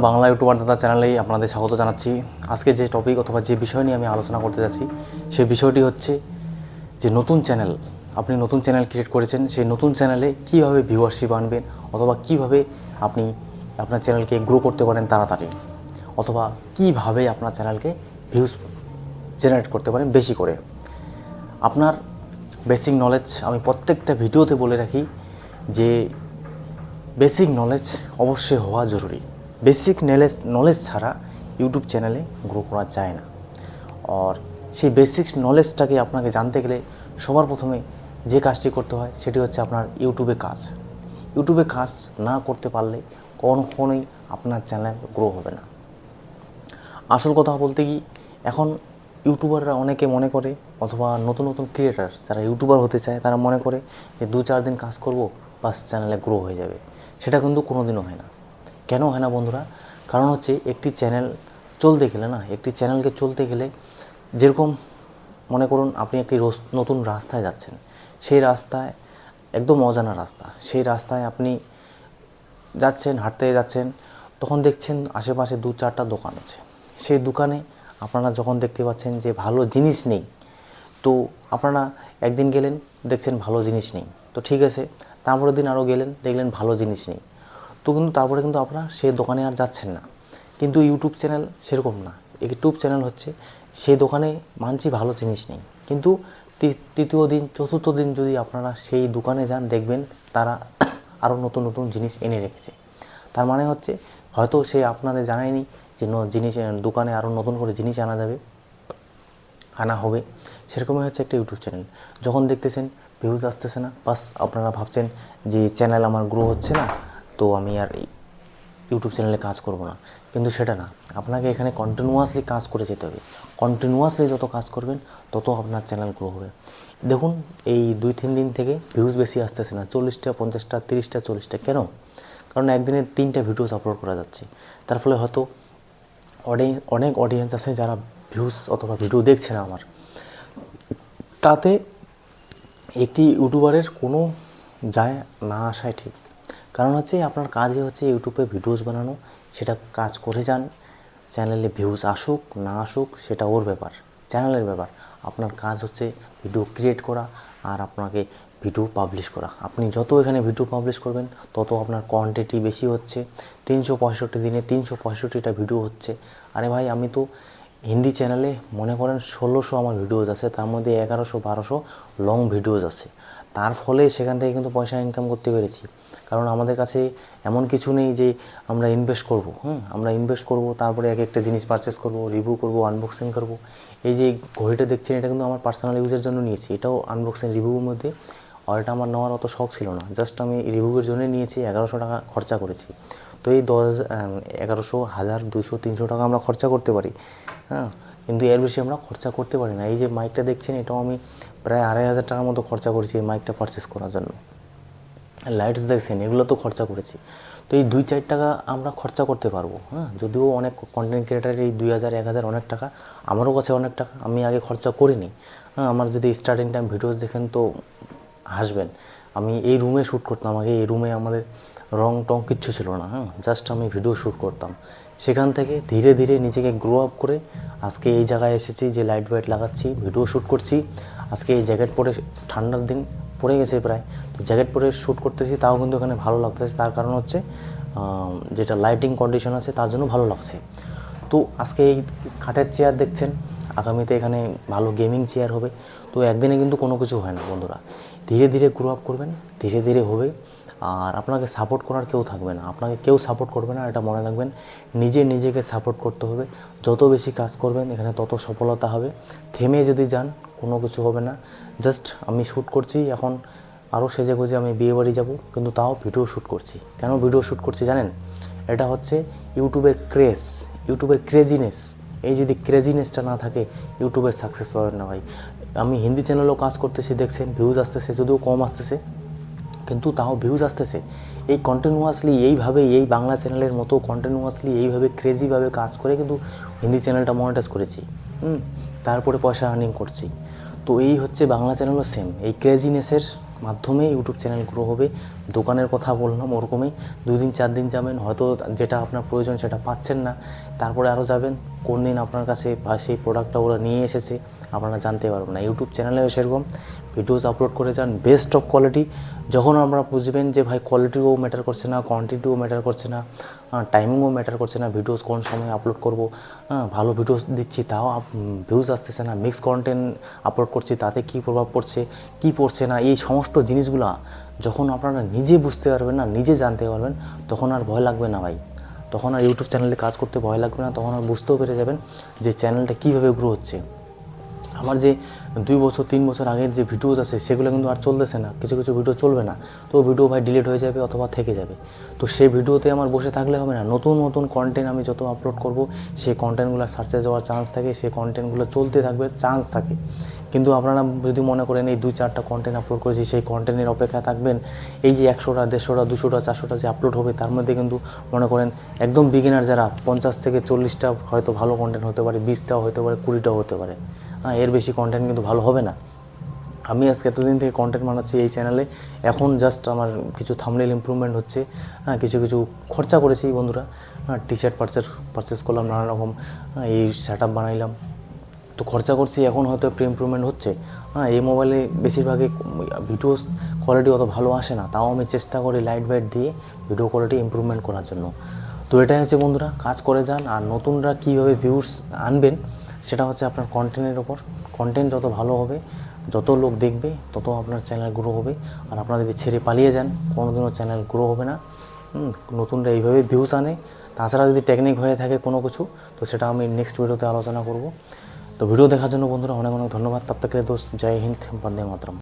Bangla YouTuber দাদা চ্যানেলেই আপনাদের স্বাগত জানাচ্ছি। আজকে যে টপিক অথবা যে বিষয় নিয়ে আমি আলোচনা করতে যাচ্ছি সেই বিষয়টি হচ্ছে যে নতুন চ্যানেল, আপনি নতুন চ্যানেল ক্রিয়েট করেছেন, সেই নতুন চ্যানেলে কীভাবে ভিউয়ারশিপ আনবেন অথবা কীভাবে আপনি আপনার চ্যানেলকে গ্রো করতে পারেন তাড়াতাড়ি, অথবা কীভাবে আপনার চ্যানেলকে ভিউজ জেনারেট করতে পারেন বেশি করে। আপনার বেসিক নলেজ আমি প্রত্যেকটা ভিডিওতে বলে রাখি যে বেসিক নলেজ অবশ্যই হওয়া জরুরি। বেসিক নলেজ ছাড়া ইউটিউব চ্যানেলে গ্রো করা যায় না। আর সেই বেসিক নলেজটাকে আপনাকে জানতে গেলে সবার প্রথমে যে কাজটি করতে হয় সেটি হচ্ছে আপনার ইউটিউবে কাজ না করতে পারলে কখনোই আপনার চ্যানেল গ্রো হবে না। আসল কথা বলতে কি, এখন ইউটিউবাররা অনেকে মনে করে, অথবা নতুন নতুন ক্রিয়েটার যারা ইউটিউবার হতে চায় তারা মনে করে যে 2-4 দিন কাজ করব বাস চ্যানেলে গ্রো হয়ে যাবে। সেটা কিন্তু কোনো দিনও হয় না। কেন হয় না বন্ধুরা? কারণ হচ্ছে একটি চ্যানেল চলতে গেলে যেরকম মনে করুন আপনি একটি নতুন রাস্তায় যাচ্ছেন, সেই রাস্তায় একদম অজানা রাস্তা, সেই রাস্তায় আপনি হাঁটতে যাচ্ছেন, তখন দেখছেন আশেপাশে 2-4টা দোকান আছে। সেই দোকানে আপনারা যখন দেখতে পাচ্ছেন যে ভালো জিনিস নেই, তো আপনারা একদিন গেলেন, দেখছেন ভালো জিনিস নেই, তো ঠিক আছে, তারপরের দিন আরও গেলেন, দেখলেন ভালো জিনিস নেই, তো কিন্তু তারপরে কিন্তু আপনারা সেই দোকানে আর যাচ্ছেন না। কিন্তু ইউটিউব চ্যানেল সেরকম না। ইউটিউব চ্যানেল হচ্ছে সেই দোকানে মানছি ভালো জিনিস নেই, কিন্তু তৃতীয় দিন চতুর্থ দিন যদি আপনারা সেই দোকানে যান, দেখবেন তারা আরও নতুন নতুন জিনিস এনে রেখেছে। তার মানে হচ্ছে হয়তো সে আপনাদের জানায়নি যে জিনিস দোকানে আরও নতুন করে জিনিস আনা হবে। সেরকমই হচ্ছে একটা ইউটিউব চ্যানেল। যখন দেখতেছেন ভিউজ আসতেছে না, বাস আপনারা ভাবছেন যে চ্যানেল আমার গ্রো হচ্ছে না, তো আমি আর ইউটিউব চ্যানেলে কাজ করব না। কিন্তু সেটা না, আপনাকে এখানে কন্টিনিউয়াসলি কাজ করে যেতে হবে। কন্টিনিউয়াসলি যত কাজ করবেন তত আপনার চ্যানেল গ্রো হবে। দেখুন এই 2-3 দিন থেকে ভিউজ বেশি আসতেছে না, 40টা 50টা 30টা 40টা। কেন? কারণ একদিনে 3টা ভিডিওস আপলোড করা যাচ্ছে। তার ফলে হয়তো অনেক অডিয়েন্স আছে যারা ভিউজ অথবা ভিডিও দেখছে না আমার। তাতে একটি ইউটিউবারের কোনো যায় না আসাই ঠিক। কারণ হচ্ছে আপনার কাজই হচ্ছে ইউটিউবে ভিডিওস বানানো, সেটা কাজ করে যান। চ্যানেলে ভিউজ আসুক না আসুক সেটা ওর ব্যাপার, চ্যানেলের ব্যাপার। আপনার কাজ হচ্ছে ভিডিও ক্রিয়েট করা আর আপনাকে ভিডিও পাবলিশ করা। আপনি যত এখানে ভিডিও পাবলিশ করবেন তত আপনার কোয়ান্টিটি বেশি হচ্ছে। 365 দিনে 365টা ভিডিও হচ্ছে। আরে ভাই, আমি তো হিন্দি চ্যানেলে মনে করেন 1600 আমার ভিডিওজ আছে, তার মধ্যে 1100-1200 লং ভিডিওজ আছে। তার ফলে সেখান থেকে কিন্তু পয়সা ইনকাম করতে পেরেছি। কারণ আমাদের কাছে এমন কিছু নেই যে আমরা ইনভেস্ট করব। আমরা ইনভেস্ট করব, তারপরে এক একটা জিনিস পারচেস করব, রিভিউ করব, আনবক্সিং করব। এই যে ঘড়িটা দেখছেন, এটা কিন্তু আমার পার্সোনাল ইউজের জন্য নিয়েছি। এটাও আনবক্সিং রিভিউর মধ্যে। আর এটা আমার নেওয়ার অত শখ ছিল না, জাস্ট আমি রিভিউয়ের জন্য নিয়েছি। 1100 টাকা খরচা করেছি। তো এই 1100, 1000, 200, 300 টাকা আমরা খরচা করতে পারি, কিন্তু এর বেশি আমরা খরচা করতে পারি না। এই যে মাইকটা দেখছেন, এটাও আমি প্রায় 2500 টাকার মতো খরচা করেছি এই মাইকটা পারচেস করার জন্য। লাইটস দেখছেন, এগুলো তো খরচা করেছি। তো এই 2-4 টাকা আমরা খরচা করতে পারবো। যদিও অনেক কন্টেন্ট ক্রিয়েটারের এই 2000, 1000 অনেক টাকা, আমারও কাছে অনেক টাকা, আমি আগে খরচা করিনি। আমার যদি স্টার্টিং টাইম ভিডিওস দেখেন তো হাসবেন। আমি এই রুমে শ্যুট করতাম আগে। এই রুমে আমাদের রং টং কিচ্ছু ছিল না, জাস্ট আমি ভিডিও শ্যুট করতাম। সেখান থেকে ধীরে ধীরে নিজেকে গ্রো আপ করে আজকে এই জায়গায় এসেছি যে লাইট ওয়েট লাগাচ্ছি, ভিডিও শ্যুট করছি। আজকে এই জ্যাকেট পরে, ঠান্ডার দিন পড়ে গেছে প্রায়, তো জ্যাকেট পরে শ্যুট করতেছি, তাও কিন্তু এখানে ভালো লাগতেছে। তার কারণ হচ্ছে যেটা লাইটিং কন্ডিশন আছে তার জন্য ভালো লাগছে। তো আজকে এই কাঠের চেয়ার দেখছেন, আগামীতে এখানে ভালো গেমিং চেয়ার হবে। তো একদিনে কিন্তু কোনো কিছু হয় না বন্ধুরা। ধীরে ধীরে গ্রো আপ করবেন, ধীরে ধীরে হবে। আর আপনাকে সাপোর্ট করার কেউ থাকবে না, আপনাকে কেউ সাপোর্ট করবে না, এটা মনে রাখবেন। নিজেকে সাপোর্ট করতে হবে। যত বেশি কাজ করবেন এখানে তত সফলতা হবে। থেমে যদি যান কোনো কিছু হবে না। জাস্ট আমি শ্যুট করছি এখন, আরও সেজে গুজে আমি বিয়েবাড়ি যাব, কিন্তু তাও ভিডিও শ্যুট করছি। কেন ভিডিও শ্যুট করছি জানেন? এটা হচ্ছে ইউটিউবের ক্রেজ, ইউটিউবের ক্রেজিনেস। এই যদি ক্রেজিনেসটা না থাকে ইউটিউবের সাকসেস হবে না ভাই। আমি হিন্দি চ্যানেলেও কাজ করতেছি, দেখছেন ভিউজ আসতেছে, যদিও কম আসতেছে, কিন্তু তাও ভিউজ আসতেছে। এই কন্টিনিউয়াসলি এইভাবে, এই বাংলা চ্যানেলের মতো কন্টিনিউয়াসলি এইভাবে ক্রেজিভাবে কাজ করে কিন্তু হিন্দি চ্যানেলটা মনিটাইজ করেছি। তারপরে পয়সা আর্নিং করছি। তো এই হচ্ছে বাংলা চ্যানেলও সেম, এই ক্রেজিনেসের মাধ্যমে ইউটিউব চ্যানেল গ্রো হবে। দোকানের কথা বললাম ওরকমই 2 দিন 4 দিন যাবেন, হয়তো যেটা আপনার প্রয়োজন সেটা পাচ্ছেন না, তারপরে আরও যাবেন, কোন দিন আপনার কাছে বা সেই প্রোডাক্টটা ওরা নিয়ে এসেছে আপনারা জানতে পারবেন না। ইউটিউব চ্যানেলেও সেরকম ভিডিওস আপলোড করে যান বেস্ট অফ কোয়ালিটি। যখন আপনারা বুঝবেন যে ভাই কোয়ালিটিও ম্যাটার করছে না, কোয়ান্টিটিও ম্যাটার করছে না, টাইমিংও ম্যাটার করছে না, ভিডিওস কোন সময় আপলোড করব, ভালো ভিডিওস দিচ্ছি তাও ভিউজ আসতেছে না, মিক্স কন্টেন্ট আপলোড করছি তাতে কী প্রভাব পড়ছে, কী পড়ছে না, এই সমস্ত জিনিসগুলো যখন আপনারা নিজে বুঝতে পারবেন না, নিজে জানতে পারবেন, তখন আর ভয় লাগবে না ভাই। তখন আর ইউটিউব চ্যানেলে কাজ করতে ভয় লাগবে না, তখন আর বুঝতেও পেরে যাবেন যে চ্যানেলটা কীভাবে গ্রো হচ্ছে। আমার যে 2 বছর 3 বছর আগের যে ভিডিওস আছে সেগুলো কিন্তু আর চলতেছে না, কিছু কিছু ভিডিও চলবে না, তো ভিডিও ভাই ডিলিট হয়ে যাবে অথবা থেকে যাবে। তো সেই ভিডিওতে আমার বসে থাকলে হবে না, নতুন নতুন কন্টেন্ট আমি যত আপলোড করব সেই কন্টেন্টগুলো সার্চে যাওয়ার চান্স থাকে, সেই কন্টেন্টগুলো চলতে থাকবে, চান্স থাকে। কিন্তু আপনারা যদি মনে করেন এই 2-4টা কন্টেন্ট আপলোড করেছি সেই কন্টেন্টের অপেক্ষায় থাকবেন, এই যে 100টা 150টা 200টা 400টা যে আপলোড হবে তার মধ্যে কিন্তু মনে করেন একদম বিগিনার যারা 50 থেকে 40টা হয়তো ভালো কন্টেন্ট হতে পারে, 20টাও হতে পারে, 20টাও হতে পারে, এর বেশি কন্টেন্ট কিন্তু ভালো হবে না। আমি আজকে এতদিন থেকে কন্টেন্ট বানাচ্ছি এই চ্যানেলে, এখন জাস্ট আমার কিছু থাম্বনেল ইমপ্রুভমেন্ট হচ্ছে, কিছু কিছু খরচা করেছি বন্ধুরা, টি শার্ট পারচেস করলাম, নানা রকম এই সেট আপ বানাইলাম, তো খরচা করছি, এখন হয়তো একটু ইমপ্রুভমেন্ট হচ্ছে। এই মোবাইলে বেশিরভাগই ভিডিওস কোয়ালিটি অত ভালো আসে না, তাও আমি চেষ্টা করি লাইট ওয়েট দিয়ে ভিডিও কোয়ালিটি ইমপ্রুভমেন্ট করার জন্য। তো এটাই হচ্ছে বন্ধুরা, কাজ করে যান। আর নতুনরা কীভাবে ভিউস আনবেন সেটা হচ্ছে আপনার কন্টেন্টের ওপর। কন্টেন্ট যত ভালো হবে, যত লোক দেখবে, তত আপনার চ্যানেল গ্রো হবে। আর আপনারা যদি ছেড়ে পালিয়ে যান কোনোদিনও চ্যানেল গ্রো হবে না। নতুনরা এইভাবে ভিউস আনে। তাছাড়া যদি টেকনিক হয়ে থাকে কোনো কিছু, তো সেটা আমি নেক্সট ভিডিওতে আলোচনা করব। তো ভিডিও দেখার জন্য বন্ধুরা অনেক অনেক ধন্যবাদ। তব তক के लिए दोस्त, जय हिंद, वंदे मातरम।